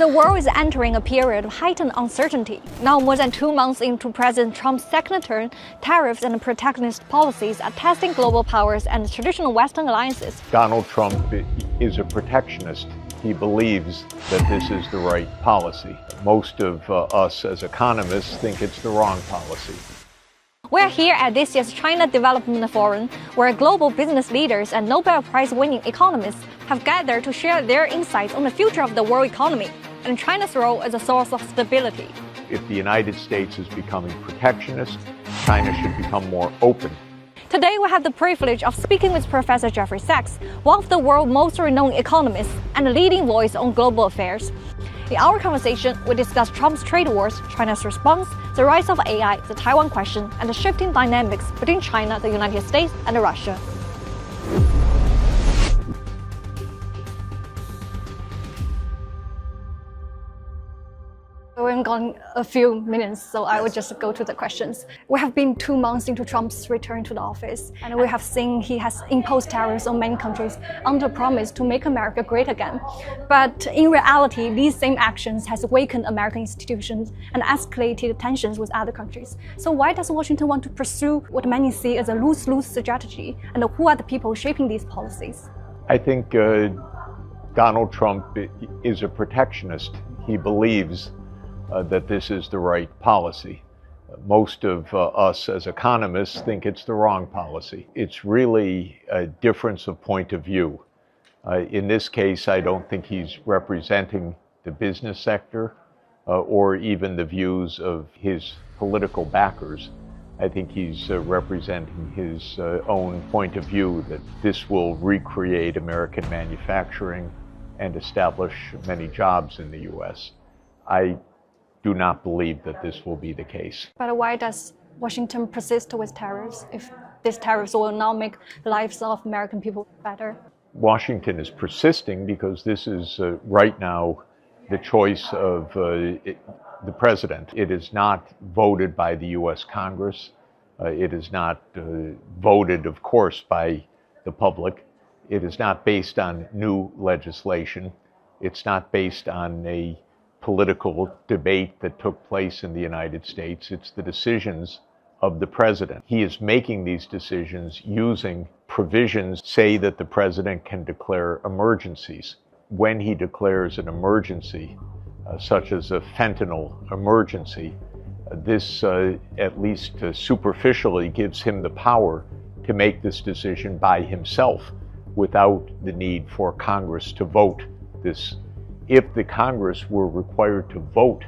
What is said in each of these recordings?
The world is entering a period of heightened uncertainty. Now, more than 2 months into President Trump's second term, tariffs and protectionist policies are testing global powers and traditional Western alliances. Donald Trump is a protectionist. He believes that this is the right policy. Most of us as economists think it's the wrong policy. We're here at this year's China Development Forum, where global business leaders and Nobel Prize-winning economists have gathered to share their insights on the future of the world economy and China's role as a source of stability. If the United States is becoming protectionist, China should become more open. Today, we have the privilege of speaking with Professor Jeffrey Sachs, one of the world's most renowned economists and a leading voice on global affairs. In our conversation, we discuss Trump's trade wars, China's response, the rise of AI, the Taiwan question, and the shifting dynamics between China, the United States, and Russia. We've gone a few minutes, so I will just go to the questions. We have been 2 months into Trump's return to the office, and we have seen he has imposed tariffs on many countries under promise to make America great again. But in reality, these same actions has weakened American institutions and escalated tensions with other countries. So why does Washington want to pursue what many see as a lose-lose strategy, and who are the people shaping these policies? I think Donald Trump is a protectionist. He believes that this is the right policy. Most of us as economists think it's the wrong policy. It's really a difference of point of view. In this case, I don't think he's representing the business sector or even the views of his political backers. I think he's representing his own point of view that this will recreate American manufacturing and establish many jobs in the U.S. I do not believe that this will be the case. But why does Washington persist with tariffs if these tariffs will not make the lives of American people better? Washington is persisting because this is right now the choice of the president. It is not voted by the U.S. Congress. It is not voted, of course, by the public. It is not based on new legislation. It's not based on a political debate that took place in the United States. It's the decisions of the president. He is making these decisions using provisions say that the president can declare emergencies. When he declares an emergency, such as a fentanyl emergency, this at least superficially gives him the power to make this decision by himself without the need for Congress to vote this. If the Congress were required to vote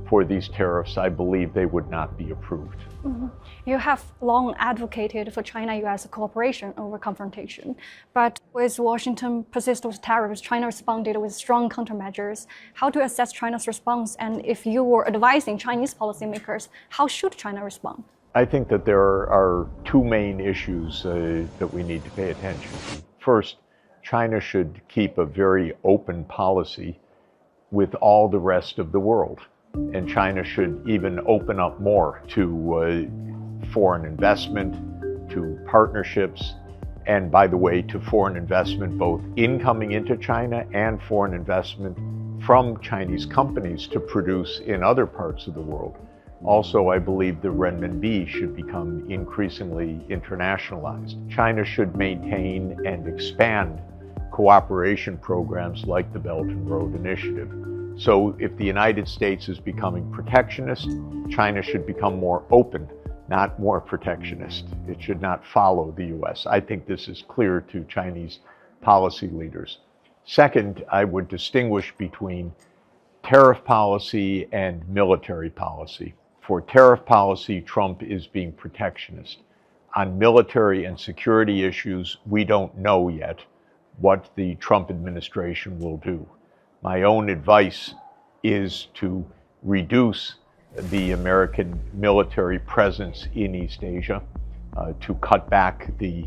for these tariffs, I believe they would not be approved. Mm-hmm. You have long advocated for China-US cooperation over confrontation, but with Washington persist with tariffs, China responded with strong countermeasures. How to assess China's response, and if you were advising Chinese policymakers, how should China respond? I think that there are two main issues that we need to pay attention to. First, China should keep a very open policy with all the rest of the world. And China should even open up more to foreign investment, to partnerships, and by the way, to foreign investment both incoming into China and foreign investment from Chinese companies to produce in other parts of the world. Also, I believe the renminbi should become increasingly internationalized. China should maintain and expand cooperation programs like the Belt and Road Initiative. So if the United States is becoming protectionist, China should become more open, not more protectionist. It should not follow the US. I think this is clear to Chinese policy leaders. Second, I would distinguish between tariff policy and military policy. For tariff policy, Trump is being protectionist. On military and security issues, we don't know yet what the Trump administration will do. My own advice is to reduce the American military presence in East Asia, to cut back the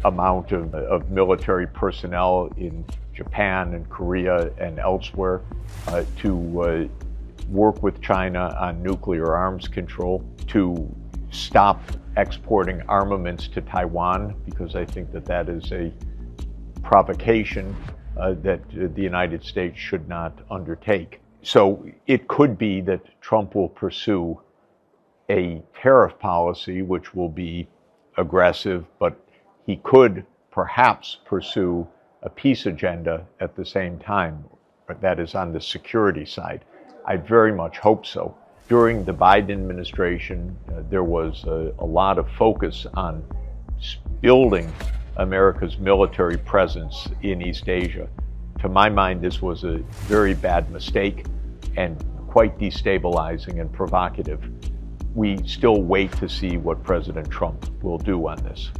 amount of military personnel in Japan and Korea and elsewhere, to work with China on nuclear arms control, to stop exporting armaments to Taiwan, because I think that that is a provocation that the United States should not undertake. So it could be that Trump will pursue a tariff policy which will be aggressive, but he could perhaps pursue a peace agenda at the same time. That is on the security side. I very much hope so. During the Biden administration, there was a lot of focus on building America's military presence in East Asia. To my mind, this was a very bad mistake and quite destabilizing and provocative. We still wait to see what President Trump will do on this.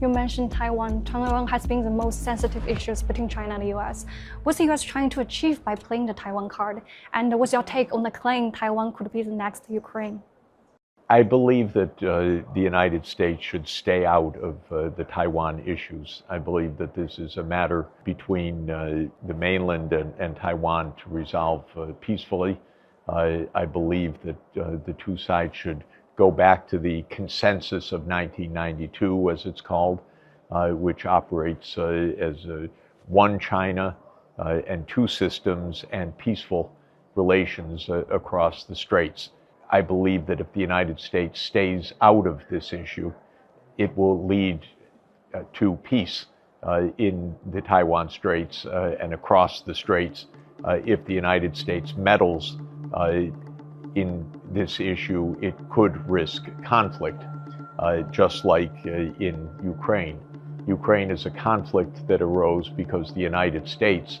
You mentioned Taiwan. Taiwan has been the most sensitive issues between China and the US. What's the US trying to achieve by playing the Taiwan card? And what's your take on the claim Taiwan could be the next Ukraine? I believe that the United States should stay out of the Taiwan issues. I believe that this is a matter between the mainland and Taiwan to resolve peacefully. I believe that the two sides should go back to the consensus of 1992, as it's called, which operates as one China and two systems and peaceful relations across the straits. I believe that if the United States stays out of this issue, it will lead to peace in the Taiwan Straits and across the straits. If the United States meddles in this issue, it could risk conflict, just like in Ukraine. Ukraine is a conflict that arose because the United States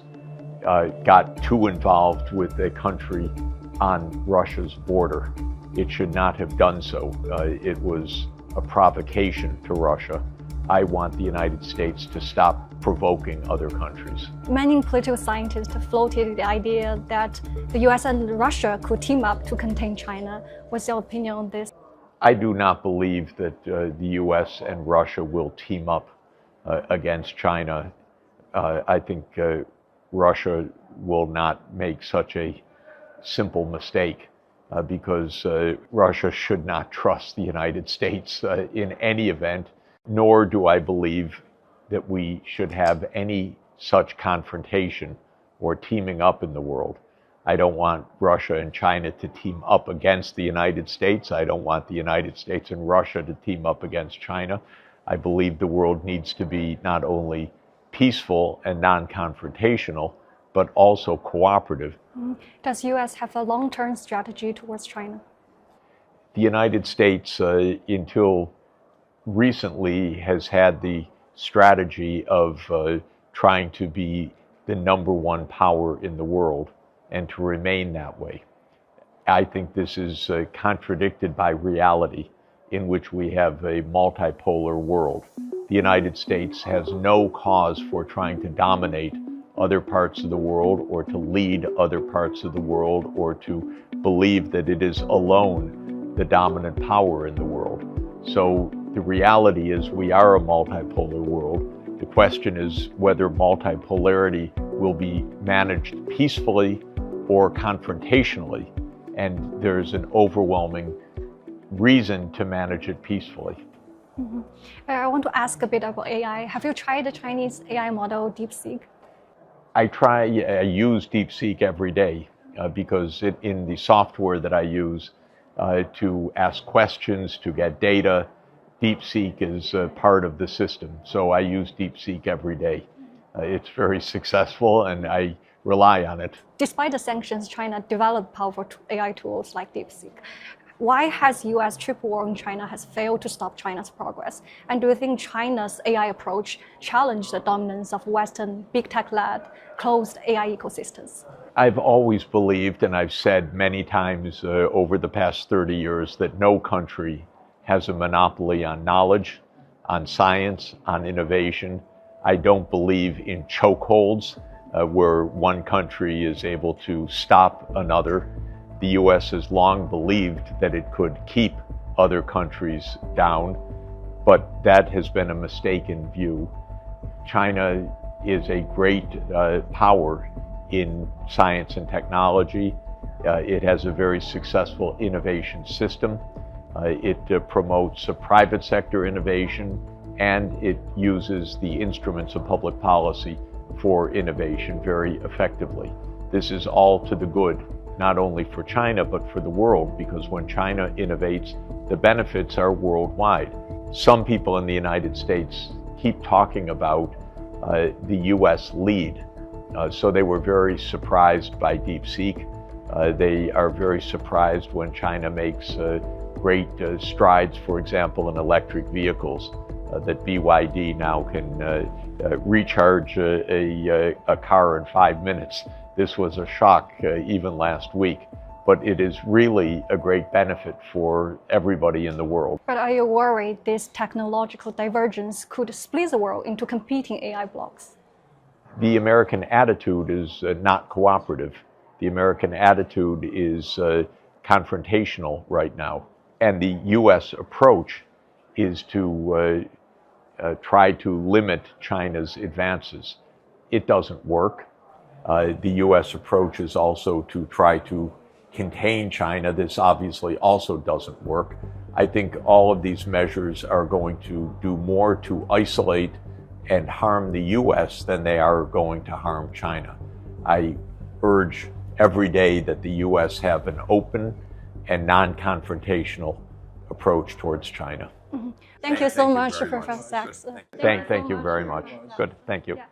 got too involved with a country on Russia's border. It should not have done so. It was a provocation to Russia. I want the United States to stop provoking other countries. Many political scientists have floated the idea that the US and Russia could team up to contain China. What's your opinion on this? I do not believe that the US and Russia will team up against China. I think Russia will not make such a simple mistake because Russia should not trust the United States in any event, nor do I believe that we should have any such confrontation or teaming up in the world. I don't want Russia and China to team up against the United States. I don't want the United States and Russia to team up against China. I believe the world needs to be not only peaceful and non-confrontational, but also cooperative. Does US have a long-term strategy towards China? The United States, until recently, has had the strategy of trying to be the number one power in the world and to remain that way. I think this is contradicted by reality, in which we have a multipolar world. The United States has no cause for trying to dominate other parts of the world or to lead other parts of the world or to believe that it is alone the dominant power in the world. So the reality is we are a multipolar world. The question is whether multipolarity will be managed peacefully or confrontationally, and there's an overwhelming reason to manage it peacefully. I want to ask a bit about AI. Have you tried the Chinese AI model DeepSeek? I use DeepSeek every day because in the software that I use to ask questions, to get data, DeepSeek is part of the system. So I use DeepSeek every day. It's very successful and I rely on it. Despite the sanctions, China developed powerful AI tools like DeepSeek. Why has US triple war in China has failed to stop China's progress? And do you think China's AI approach challenged the dominance of Western big tech-led closed AI ecosystems? I've always believed, and I've said many times over the past 30 years, that no country has a monopoly on knowledge, on science, on innovation. I don't believe in chokeholds where one country is able to stop another. The US has long believed that it could keep other countries down, but that has been a mistaken view. China is a great power in science and technology. It has a very successful innovation system. It promotes private sector innovation, and it uses the instruments of public policy for innovation very effectively. This is all to the good, not only for China, but for the world, because when China innovates, the benefits are worldwide. Some people in the United States keep talking about the US lead. So they were very surprised by DeepSeek. They are very surprised when China makes great strides, for example, in electric vehicles, that BYD now can recharge a car in 5 minutes. This was a shock even last week, but it is really a great benefit for everybody in the world. But are you worried this technological divergence could split the world into competing AI blocks? The American attitude is not cooperative. The American attitude is confrontational right now. And the U.S. approach is to try to limit China's advances. It doesn't work. The U.S. approach is also to try to contain China. This obviously also doesn't work. I think all of these measures are going to do more to isolate and harm the U.S. than they are going to harm China. I urge every day that the U.S. have an open and non-confrontational approach towards China. Mm-hmm. Thank you so much, Professor Sachs. Thank you very much. Good. Thank you. Yeah.